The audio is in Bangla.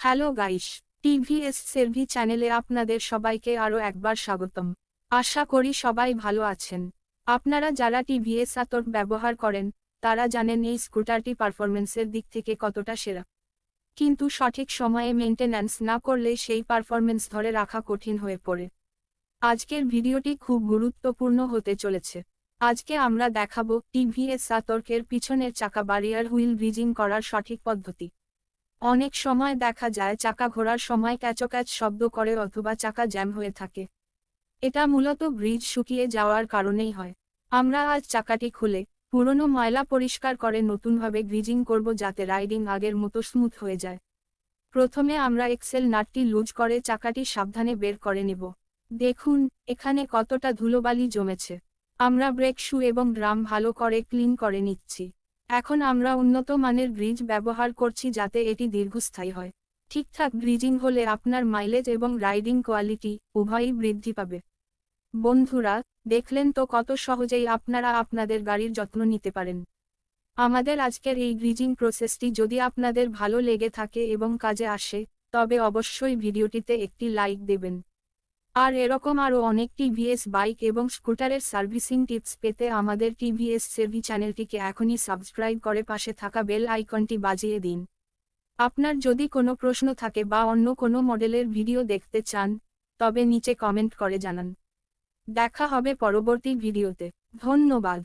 হ্যালো গাইস, টিভিএস সেরভি চ্যানেলে আপনাদের সবাইকে আরও একবার স্বাগতম। আশা করি সবাই ভালো আছেন। আপনারা যারা টিভিএস আতর ব্যবহার করেন, তারা জানেন এই স্কুটারটি পারফরমেন্সের দিক থেকে কতটা সেরা। কিন্তু সঠিক সময়ে মেইনটেন্যান্স না করলে সেই পারফরমেন্স ধরে রাখা কঠিন হয়ে পড়ে। আজকের ভিডিওটি খুব গুরুত্বপূর্ণ হতে চলেছে। আজকে আমরা দেখাবো টিভিএস আতর্কের পিছনের চাকা বারিয়ার হুইল ব্রিজিং করার সঠিক পদ্ধতি। অনেক সময় দেখা যায় চাকা ঘোরার সময় ক্যাচোক্যাচ শব্দ করে অথবা চাকা জ্যাম হয়ে থাকে। এটা মূলত ব্রিজ শুকিয়ে যাওয়ার কারণেই হয়। আমরা আজ চাকাটি খুলে পুরনো ময়লা পরিষ্কার করে নতুনভাবে গ্রিজিং করব যাতে রাইডিং আগের মতো স্মুথ হয়ে যায়। প্রথমে আমরা এক্সেল নাটটি লুজ করে চাকাটি সাবধানে বের করে নেব। দেখুন এখানে কতটা ধুলোবালি জমেছে। আমরা ব্রেক শু এবং ড্রাম ভালো করে ক্লিন করে নিচ্ছি। এখন আমরা উন্নত মানের গ্রিজ ব্যবহার করছি যাতে এটি দীর্ঘস্থায়ী হয়। ঠিকঠাক গ্রিজিং হলে আপনার মাইলেজ এবং রাইডিং কোয়ালিটি উভয়ই বৃদ্ধি পাবে। বন্ধুরা, দেখলেন তো কত সহজেই আপনারা আপনাদের গাড়ির যত্ন নিতে পারেন। আমাদের আজকের এই গ্রিজিং প্রসেসটি যদি আপনাদের ভালো লেগে থাকে এবং কাজে আসে, তবে অবশ্যই ভিডিওটিতে একটি লাইক দেবেন। আর এরকম আরও অনেক টিভিএস বাইক এবং স্কুটারের সার্ভিসিং টিপস পেতে আমাদের টিভিএস সেরভি চ্যানেলটিকে এখনই সাবস্ক্রাইব করে পাশে থাকা বেল আইকনটি বাজিয়ে দিন। আপনার যদি কোনো প্রশ্ন থাকে বা অন্য কোনো মডেলের ভিডিও দেখতে চান, তবে নিচে কমেন্ট করে জানান। দেখা হবে পরবর্তী ভিডিওতে। ধন্যবাদ।